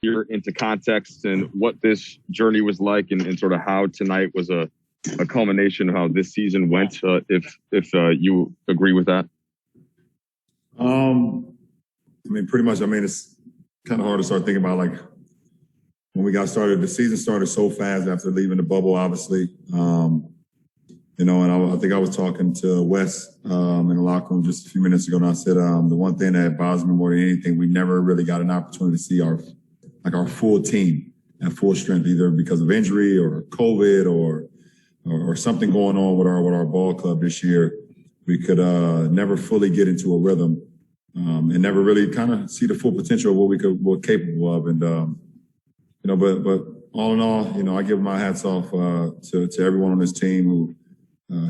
year into context and what this journey was like, and sort of how tonight was a culmination of how this season went, if you agree with that? Pretty much. It's kind of hard to start thinking about, like, when we got started. The season started so fast after leaving the bubble, obviously. And I think I was talking to Wes in the locker room just a few minutes ago, and I said the one thing that bothers me more than anything, we never really got an opportunity to see our full team at full strength, either because of injury or COVID or something going on with our ball club this year. We could never fully get into a rhythm and never really kind of see the full potential of what we're capable of. And but all in all, I give my hats off to everyone on this team who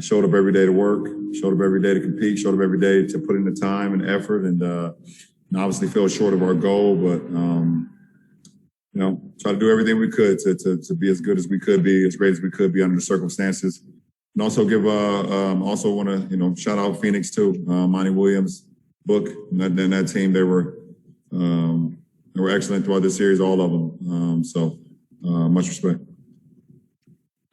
showed up every day to work, showed up every day to compete, showed up every day to put in the time and effort, and obviously fell short of our goal, but try to do everything we could to be as good as we could be, as great as we could be under the circumstances. And also also want to shout out Phoenix too, Monty Williams, Book, and that team. They were excellent throughout this series, all of them. So much respect.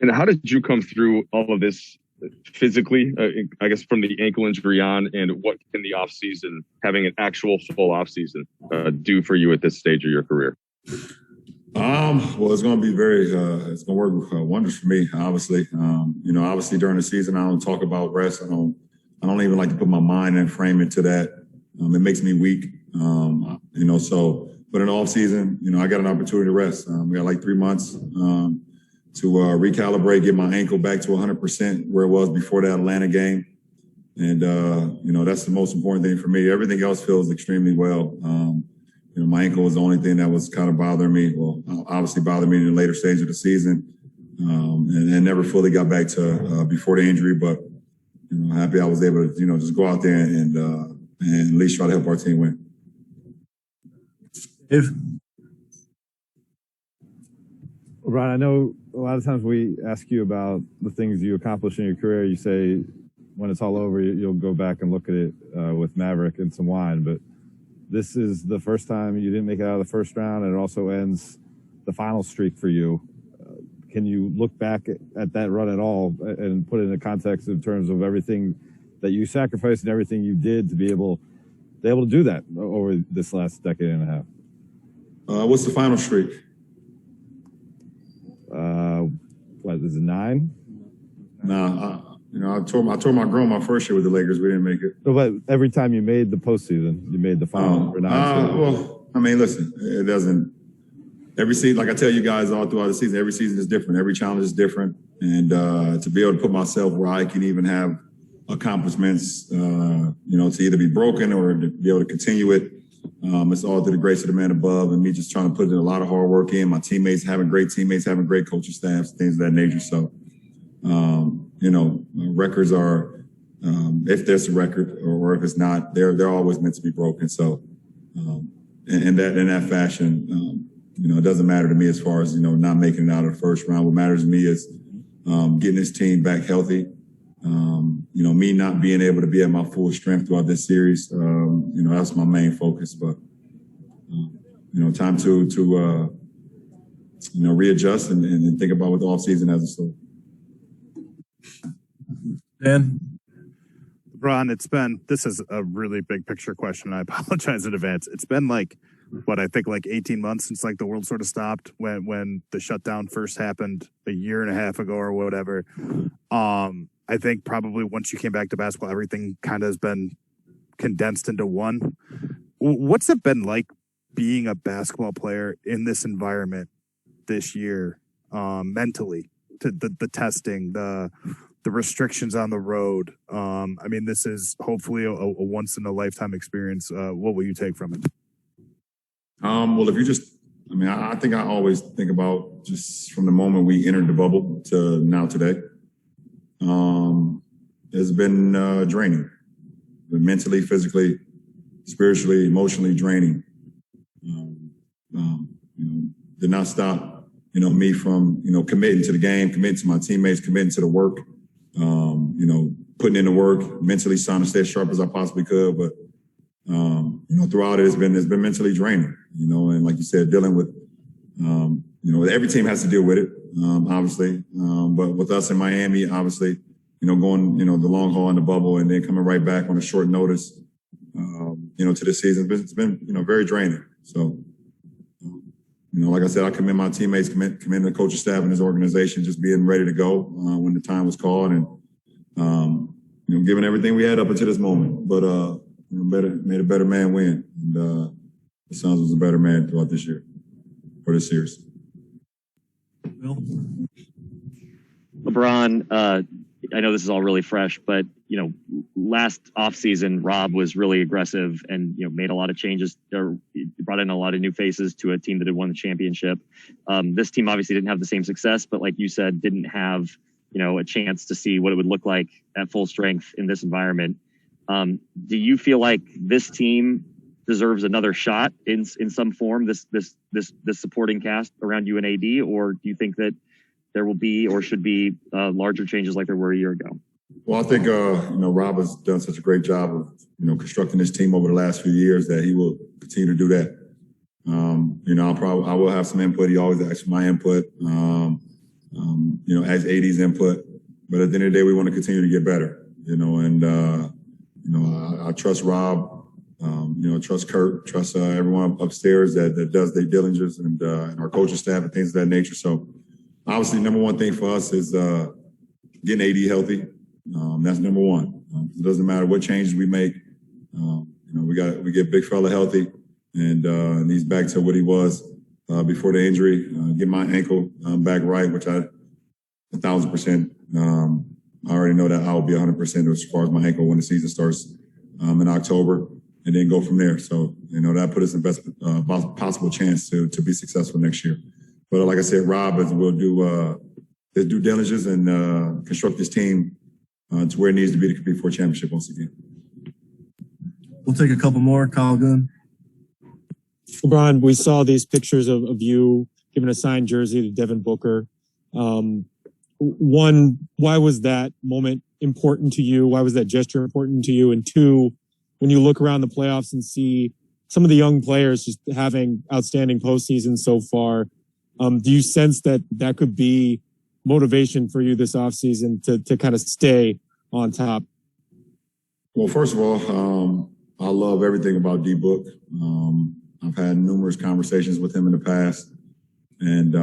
And how did you come through all of this physically, I guess, from the ankle injury on, and what can the offseason, having an actual full offseason, do for you at this stage of your career? Well, it's going to be it's going to work wonders for me, obviously. Obviously during the season, I don't talk about rest. I don't even like to put my mind and frame into that. It makes me weak. But in the off season, I got an opportunity to rest. We got like 3 months to recalibrate, get my ankle back to 100% where it was before that Atlanta game. And, that's the most important thing for me. Everything else feels extremely well. My ankle was the only thing that was kind of bothering me. Well, obviously bothered me in the later stage of the season, and never fully got back to before the injury. But happy I was able to just go out there and at least try to help our team win. Ron, I know a lot of times we ask you about the things you accomplish in your career. You say when it's all over, you'll go back and look at it with Maverick and some wine, but this is the first time you didn't make it out of the first round, and it also ends the final streak for you. Can you look back at that run at all and put it in a context in terms of everything that you sacrificed and everything you did to be able to do that over this last decade and a half? What's the final streak? What is it, 9? Nah, I tore my groin my first year with the Lakers. We didn't make it. No, but every time you made the postseason, you made the final for 9. Well, listen, it doesn't. Every season, like I tell you guys all throughout the season, every season is different. Every challenge is different. And to be able to put myself where I can even have accomplishments, to either be broken or to be able to continue it, it's all through the grace of the man above and me just trying to put in a lot of hard work in. My teammates, having great coaching staffs, things of that nature. So, records are, if there's a record or if it's not, they're always meant to be broken. So, in that fashion, it doesn't matter to me as far as, not making it out of the first round. What matters to me is getting this team back healthy. Me not being able to be at my full strength throughout this series, that's my main focus. But, time to readjust and think about what the offseason has in store. Dan? LeBron, this is a really big picture question. I apologize in advance. It's been like 18 months since the world sort of stopped when the shutdown first happened a year and a half ago or whatever. I think probably once you came back to basketball, everything kind of has been condensed into one. What's it been like being a basketball player in this environment this year, mentally, to the testing, the restrictions on the road? This is hopefully a once in a lifetime experience. What will you take from it? Well, if you I think I always think about just from the moment we entered the bubble to now today. It's been draining, mentally, physically, spiritually, emotionally draining. Did not stop, me from, committing to the game, committing to my teammates, committing to the work, putting in the work, mentally trying to stay as sharp as I possibly could. But, throughout it, it's been mentally draining, and like you said, dealing with Every team has to deal with it, obviously. But with us in Miami, obviously, going, the long haul in the bubble and then coming right back on a short notice, to the season, it's been, very draining. So, like I said, I commend my teammates, commend the coaching staff and his organization, just being ready to go when the time was called and, giving everything we had up until this moment. But, made a better man win. And the Suns was a better man throughout this year, or this series. LeBron, I know this is all really fresh, but last offseason, Rob was really aggressive and made a lot of changes, or brought in a lot of new faces to a team that had won the championship. This team obviously didn't have the same success, but like you said, didn't have a chance to see what it would look like at full strength in this environment. Do you feel like this team deserves another shot in some form? This supporting cast around you and AD, or do you think that there will be or should be larger changes like there were a year ago? Well, I think Rob has done such a great job of constructing this team over the last few years that he will continue to do that. I will have some input. He always asks for my input. As AD's input. But at the end of the day, we want to continue to get better. I trust Rob. Trust Kurt. Trust everyone upstairs that does their diligence and our coaching staff and things of that nature. So. Obviously, number one thing for us is getting AD healthy. That's number one. It doesn't matter what changes we make. We get big fella healthy, and he's back to what he was before the injury. Get my ankle back right, which 1,000%. I already know that I will be 100% as far as my ankle when the season starts in October, and then go from there. So that put us in best possible chance to be successful next year. But like I said, Rob will do his due diligence and construct this team to where it needs to be to compete for a championship once again. We'll take a couple more. Kyle Goon. LeBron, we saw these pictures of you giving a signed jersey to Devin Booker. One, why was that moment important to you? Why was that gesture important to you? And two, when you look around the playoffs and see some of the young players just having outstanding postseasons so far, do you sense that could be motivation for you this offseason to kind of stay on top? Well, first of all, I love everything about D-Book. I've had numerous conversations with him in the past, and,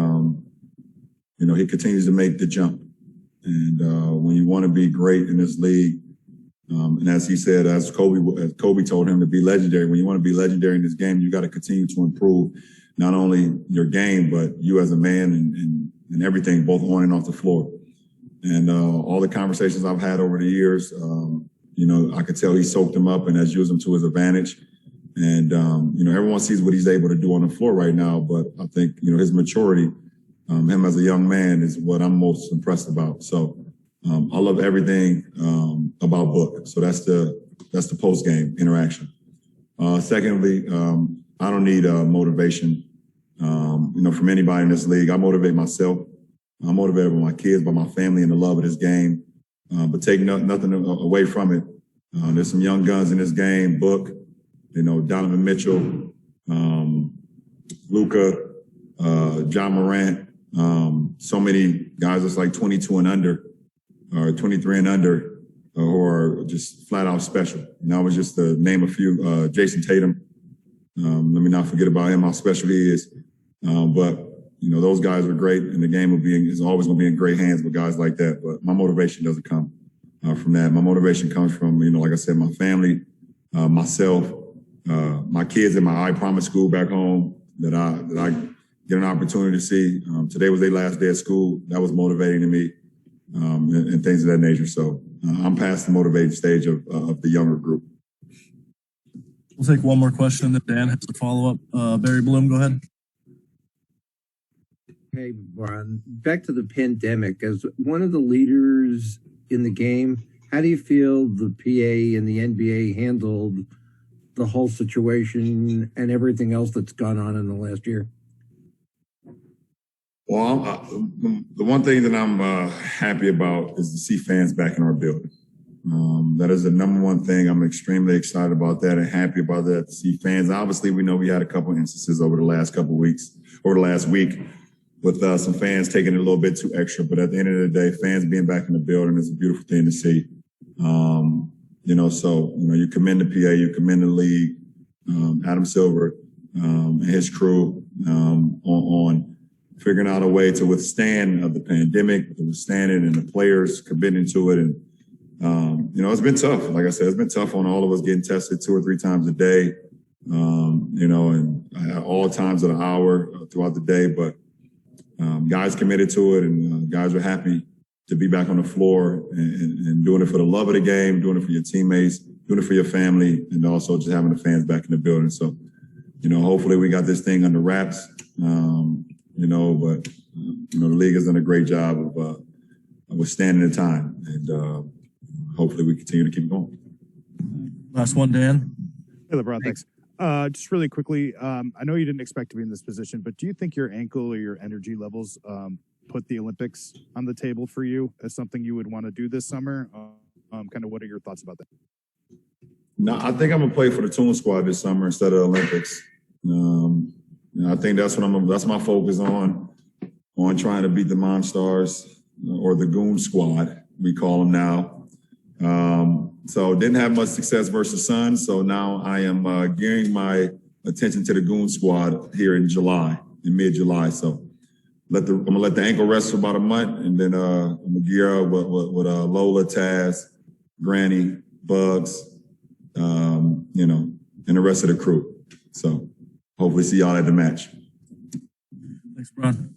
he continues to make the jump. And when you want to be great in this league, and as he said, as Kobe told him to be legendary, when you want to be legendary in this game, you got to continue to improve not only your game, but you as a man and everything, both on and off the floor. And all the conversations I've had over the years, I could tell he soaked them up and has used them to his advantage. And, everyone sees what he's able to do on the floor right now. But I think, his maturity, him as a young man is what I'm most impressed about. So I love everything about Book. So that's the post-game interaction. Secondly, I don't need motivation, from anybody in this league. I motivate myself. I'm motivated by my kids, by my family, and the love of this game. But take nothing away from it. There's some young guns in this game. Book, Donovan Mitchell, Luka, John Morant. So many guys that's like 22 and under, or 23 and under, who are just flat out special. And that was just to name a few. Jason Tatum. Let me not forget about him, how special he is. But those guys are great, and the game is always going to be in great hands with guys like that. But my motivation doesn't come from that. My motivation comes from, like I said, my family, myself, my kids in my I Promise school back home that I get an opportunity to see. Today was their last day of school. That was motivating to me, and things of that nature. So I'm past the motivating stage of the younger group. We'll take one more question that Dan has to follow up. Barry Bloom, go ahead. Hey, Brian, back to the pandemic. As one of the leaders in the game, how do you feel the PA and the NBA handled the whole situation and everything else that's gone on in the last year? Well, the one thing that I'm happy about is to see fans back in our building. That is the number one thing. I'm extremely excited about that and happy about that to see fans. Obviously, we know we had a couple instances over the last couple weeks, over the last week, with some fans taking it a little bit too extra. But at the end of the day, fans being back in the building is a beautiful thing to see. You commend the PA, you commend the league, Adam Silver and his crew on figuring out a way to withstand the pandemic, to withstand it, and the players committing to it. And it's been tough. Like I said, it's been tough on all of us getting tested 2 or 3 times a day, and at all times of the hour throughout the day. But guys committed to it, and guys were happy to be back on the floor and doing it for the love of the game, doing it for your teammates, doing it for your family, and also just having the fans back in the building. So, hopefully we got this thing under wraps, but the league has done a great job of withstanding the time, and hopefully we continue to keep going. Last one, Dan. Hey, LeBron, thanks. Just really quickly, I know you didn't expect to be in this position, but do you think your ankle or your energy levels put the Olympics on the table for you as something you would want to do this summer? Kind of what are your thoughts about that? No, I think I'm gonna play for the Toon Squad this summer instead of the Olympics. I think that's what that's my focus on trying to beat the Monstars or the Goon Squad, we call them now. So didn't have much success versus Suns. So now I am gearing my attention to the Goon Squad here in mid-July. So I'm gonna let the ankle rest for about a month, and then I'm gonna gear up with Lola, Taz, Granny, Bugs, and the rest of the crew. So hopefully see y'all at the match. Thanks, Bron.